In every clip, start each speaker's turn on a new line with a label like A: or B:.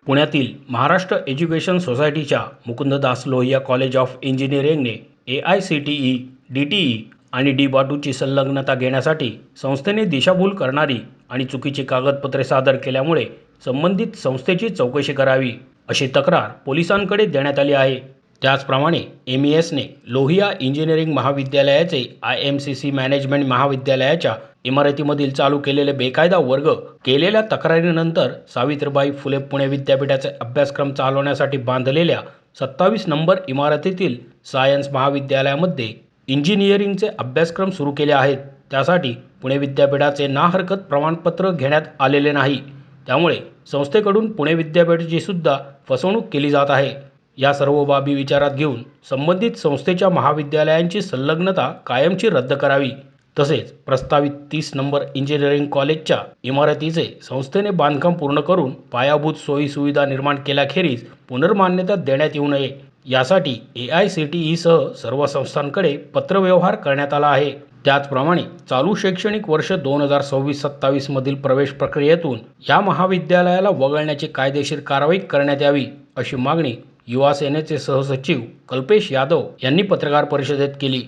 A: पुण्यातील महाराष्ट्र एज्युकेशन सोसायटीच्या Mukunddas Lohia college of इंजिनिअरिंगने AICTE, DTE आणि D-बाटूची संलग्नता घेण्यासाठी संस्थेने दिशाभूल करणारी आणि चुकीची कागदपत्रे सादर केल्यामुळे संबंधित संस्थेची चौकशी करावी अशी तक्रार पोलिसांकडे देण्यात आली आहे। त्याचप्रमाणे MESने लोहिया इंजिनिअरिंग महाविद्यालयाचे IMCC मॅनेजमेंट महाविद्यालयाच्या इमारतीमधील चालू केलेले बेकायदा वर्ग केलेल्या तक्रारीनंतर सावित्रीबाई फुले पुणे विद्यापीठाचे अभ्यासक्रम चालवण्यासाठी बांधलेल्या 27 नंबर इमारतीतील सायन्स महाविद्यालयामध्ये इंजिनिअरिंगचे अभ्यासक्रम सुरू केले आहेत। त्यासाठी पुणे विद्यापीठाचे ना हरकत प्रमाणपत्र घेण्यात आलेले नाही। त्यामुळे संस्थेकडून पुणे विद्यापीठाची सुद्धा फसवणूक केली जात आहे। या सर्व बाबी विचारात घेऊन संबंधित संस्थेच्या महाविद्यालयांची संलग्नता कायमची रद्द करावी। तसेच प्रस्तावित 30 नंबर इंजिनिअरिंग कॉलेजच्या इमारतीचे संस्थेने बांधकाम पूर्ण करून पायाभूत सोयी सुविधा निर्माण केल्याखेरीज पुनर्मान्यता देण्यात येऊ नये यासाठी AICTE सह सर्व संस्थांकडे पत्रव्यवहार करण्यात आला आहे। त्याचप्रमाणे चालू शैक्षणिक वर्ष 2026-27 मधील प्रवेश प्रक्रियेतून या महाविद्यालयाला वगळण्याची कायदेशीर कारवाई करण्यात यावी अशी मागणी युवा सेनेचे सहसचिव कल्पेश यादव यांनी पत्रकार परिषदेत केली।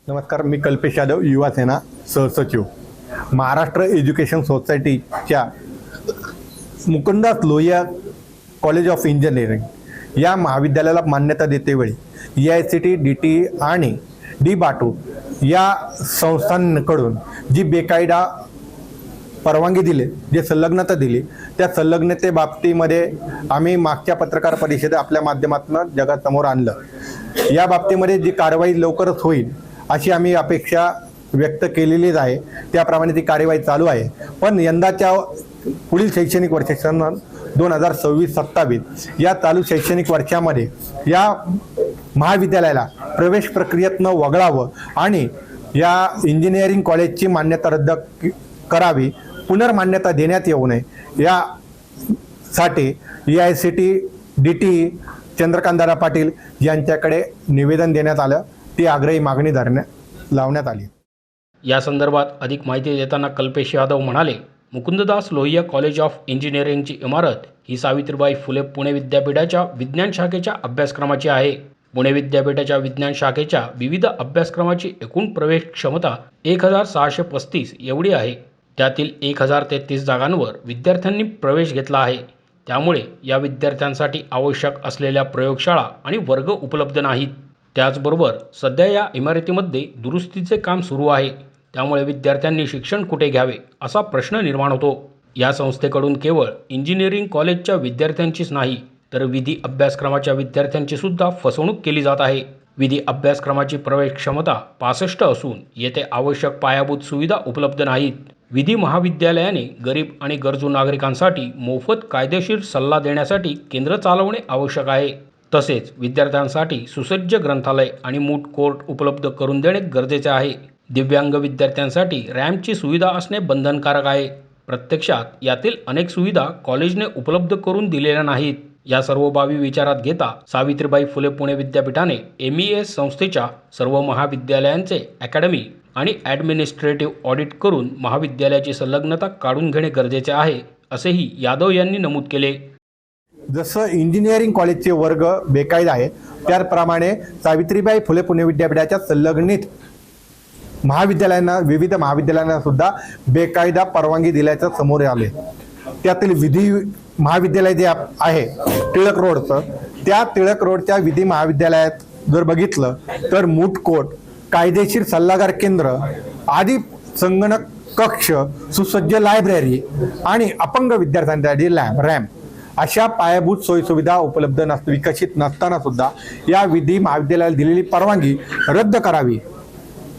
B: नमस्कार, मी कल्पेश यादव, युवा सेना सहसचिव। महाराष्ट्र एज्युकेशन सोसायटीच्या Mukunddas Lohia college of engineering या महाविद्यालयाला मान्यता देतेवेळी AICTE, DTE आणि D-बाटू या संस्थांकडून जी बेकायदा परवानगी दिली, जे संलग्नता दिली, त्या संलग्नतेबाबतीमध्ये आम्ही मागच्या पत्रकार परिषदेत आपल्या माध्यमातून जगासमोर आणलं। या बाबतीमध्ये जी कारवाई लवकरच होईल अशी आम्ही अपेक्षा व्यक्त केलेलीच आहे। त्याप्रमाणे ती कार्यवाही चालू आहे। पण यंदाच्या पुढील शैक्षणिक वर्ष 2026-27 या चालू शैक्षणिक वर्षामध्ये या महाविद्यालयाला प्रवेश प्रक्रियेत न वगळावं आणि या इंजिनिअरिंग कॉलेजची मान्यता रद्द करावी, पुनर्मान्यता देण्यात येऊ नये यासाठी AICTE, DTE चंद्रकांतदादा पाटील यांच्याकडे निवेदन देण्यात आलं। ती आग्रही मागणी लावण्यात आली।
A: या संदर्भात अधिक माहिती देताना कल्पेश यादव म्हणाले, मुकुंददास लोहिया कॉलेज ऑफ इंजिनिअरिंगची इमारत ही सावित्रीबाई फुले पुणे विद्यापीठाच्या विज्ञान शाखेच्या अभ्यासक्रमाची आहे। पुणे विद्यापीठाच्या विज्ञान शाखेच्या विविध अभ्यासक्रमाची एकूण प्रवेश क्षमता 1635 एवढी आहे। त्यातील 1033 जागांवर विद्यार्थ्यांनी प्रवेश घेतला आहे। त्यामुळे या विद्यार्थ्यांसाठी आवश्यक असलेल्या प्रयोगशाळा आणि वर्ग उपलब्ध नाहीत। त्याचबरोबर सध्या या इमारतीमध्ये दुरुस्तीचे काम सुरू आहे। त्यामुळे विद्यार्थ्यांनी शिक्षण कुठे घ्यावे असा प्रश्न निर्माण होतो। या संस्थेकडून केवळ इंजिनिअरिंग कॉलेजच्या विद्यार्थ्यांचीच नाही तर विधी अभ्यासक्रमाच्या विद्यार्थ्यांची सुद्धा फसवणूक केली जात आहे। विधी अभ्यासक्रमाची प्रवेश क्षमता 65 असून येथे आवश्यक पायाभूत सुविधा उपलब्ध नाहीत। विधी महाविद्यालयाने गरीब आणि गरजू नागरिकांसाठी मोफत कायदेशीर सल्ला देण्यासाठी केंद्र चालवणे आवश्यक आहे। तसेच विद्यार्थ्यांसाठी सुसज्ज ग्रंथालय आणि मूट कोर्ट उपलब्ध करून देणे गरजेचे आहे। दिव्यांग विद्यार्थ्यांसाठी रॅम्पची सुविधा असणे बंधनकारक आहे। प्रत्यक्षात यातील अनेक सुविधा कॉलेजने उपलब्ध करून दिलेल्या नाहीत। या सर्व बाबी विचारात घेता सावित्रीबाई फुले पुणे विद्यापीठाने MES संस्थेच्या सर्व महाविद्यालयांचे अकॅडमी आणि ॲडमिनिस्ट्रेटिव्ह ऑडिट करून महाविद्यालयाची संलग्नता काढून घेणे गरजेचे आहे असेही यादव यांनी नमूद केले।
B: जसं इंजिनिअरिंग कॉलेजचे वर्ग बेकायदा आहे, त्याप्रमाणे सावित्रीबाई फुले पुणे विद्यापीठाच्या संलग्नित महाविद्यालयांना, विविध महाविद्यालयांना सुद्धा बेकायदा परवानगी दिल्याचं समोर आले। त्यातील विधी महाविद्यालय जे आहे टिळक रोडचं, त्या टिळक रोडच्या विधी महाविद्यालयात जर बघितलं तर मूट कोर्ट, कायदेशीर सल्लागार केंद्र आदी संगणक कक्ष, सुसज्ज लायब्ररी आणि अपंग विद्यार्थ्यांसाठी रॅम्प अशा पायाभूत सोयीसुविधा उपलब्ध विकसित नसताना सुद्धा या विधी महाविद्यालयाला दिलेली परवानगी रद्द करावी।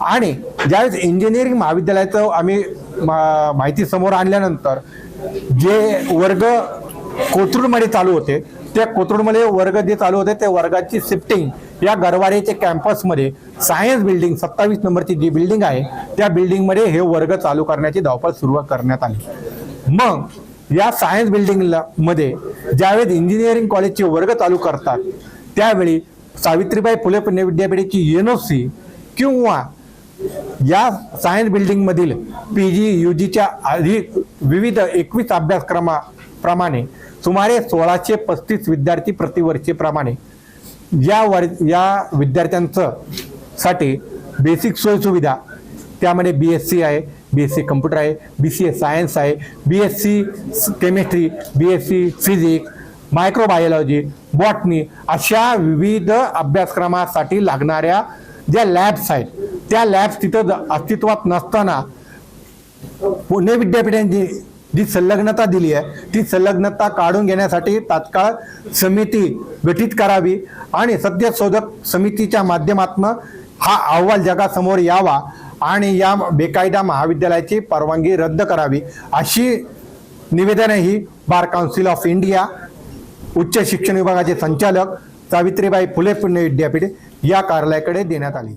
B: आणि ज्यावेळेस इंजिनिअरिंग महाविद्यालयाचं आम्ही माहिती समोर आणल्यानंतर जे वर्ग कोथरूडमध्ये चालू होते, त्या कोथरूडमध्ये वर्ग जे चालू होते त्या वर्गाची शिफ्टिंग या गरवारेच्या कॅम्पसमध्ये सायन्स बिल्डिंग 27 नंबरची जी बिल्डिंग आहे त्या बिल्डिंगमध्ये हे वर्ग चालू करण्याची धावपळ सुरुवात करण्यात आली। मग या सायन्स बिल्डिंगला मध्ये ज्यावेळेस इंजिनिअरिंग कॉलेजचे वर्ग चालू करतात त्यावेळी सावित्रीबाई फुले पुणे विद्यापीठाची NOC किंवा या सायन्स बिल्डिंगमधील PG UGच्या विविध 21 अभ्यासक्रमा प्रमाणे सुमारे 1635 विद्यार्थी प्रतिवर्षीप्रमाणे या विद्यार्थ्यांचं साठी बेसिक सोयीसुविधा, त्यामध्ये BSc आहे, BSc कम्प्युटर आहे, BCA सायन्स आहे, BSc chemistry, BSc physics, microbiology, botany अशा विविध अभ्यासक्रमासाठी लागणाऱ्या ज्या लॅब्स आहेत त्या लॅब्स तिथं अस्तित्वात नसताना पुणे विद्यापीठाने जी संलग्नता दिली आहे ती संलग्नता काढून घेण्यासाठी तात्काळ समिती गठीत करावी आणि सत्यशोधक समितीच्या माध्यमातून हा अहवाल जगासमोर यावा आणि या बेकायदा महाविद्यालयाची परवानगी रद्द करावी अशी निवेदनही बार काउन्सिल ऑफ इंडिया, उच्च शिक्षण विभागाचे संचालक सावित्रीबाई फुले पुणे विद्यापीठ या कार्यालयाकडे देण्यात आली.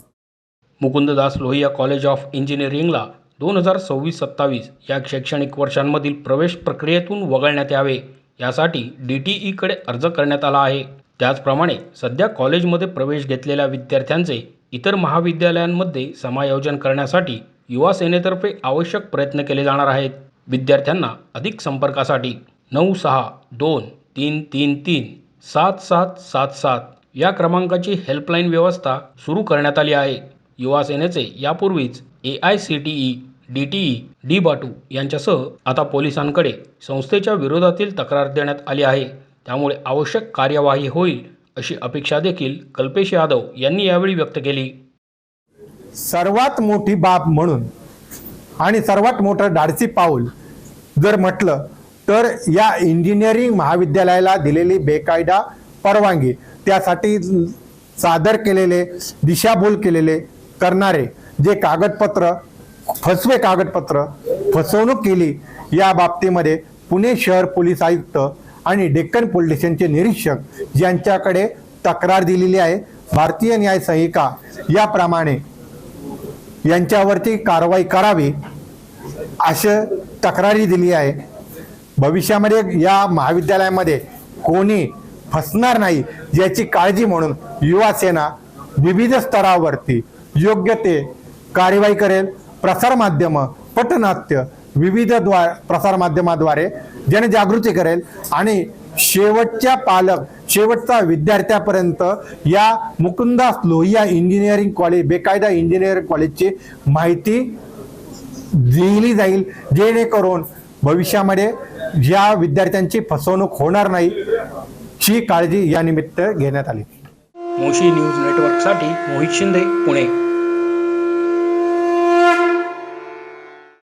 A: मुकुंददास लोहिया कॉलेज ऑफ इंजिनिअरिंगला 2026-27 या शैक्षणिक वर्षांमधील प्रवेश प्रक्रियेतून वगळण्यात यावे यासाठी DTEकडे अर्ज करण्यात आला आहे. त्याचप्रमाणे सध्या कॉलेजमध्ये प्रवेश घेतलेल्या विद्यार्थ्यांचे इतर महाविद्यालयांमध्ये समायोजन करण्यासाठी युवा सेनेतर्फे आवश्यक प्रयत्न केले जाणार आहेत. विद्यार्थ्यांना अधिक संपर्कासाठी 9623337777 या क्रमांकाची हेल्पलाईन व्यवस्था सुरू करण्यात आली आहे. युवा सेनेचे यापूर्वीच AICTE, DTE, DBATU यांच्यासह आता पोलिसांकडे संस्थेच्या विरोधातील तक्रार देण्यात आली आहे. त्यामुळे आवश्यक कार्यवाही होईल अशी अपेक्षा देखील कल्पेश यादव यांनी यावेळी व्यक्त केली.
B: सर्वात मोठी बाब म्हणून आणि सर्वात मोठं धाडसी पाऊल जर म्हटलं तर या इंजिनिअरिंग महाविद्यालयाला दिलेली बेकायदा परवानगी, त्यासाठी सादर केलेले दिशाभूल केलेले करणारे जे कागदपत्र, फसवे कागदपत्र, फसवणूक केली या बाबतीमध्ये पुणे शहर पोलीस आयुक्त आणि डेक्कन पोलीस स्टेशनचे निरीक्षक यांच्याकडे तक्रार दिलेली आहे. भारतीय न्याय संहिता याप्रमाणे यांच्यावरती कारवाई करावी अशी तक्रारी दिली आहे. भविष्यामध्ये या महाविद्यालयामध्ये कोणी फसणार नाही याची काळजी म्हणून युवा सेना विविध स्तरावरती योग्य ते कार्यवाही करेल. प्रसारमाध्यम, पटनाट्य विविध प्रसारमाध्यमाद्वारे जनजागृती करेल आणि शेवटचा विद्यार्थ्यापर्यंत या मुकुंददास लोहिया इंजिनिअरिंग कॉलेज, बेकायदा इंजिनिअरिंग कॉलेजची माहिती दिली जाईल, जेणेकरून भविष्यामध्ये या विद्यार्थ्यांची फसवणूक होणार नाही ची काळजी या निमित्त घेण्यात आली.
A: मोशी न्यूज नेटवर्कसाठी मोहित शिंदे, पुणे.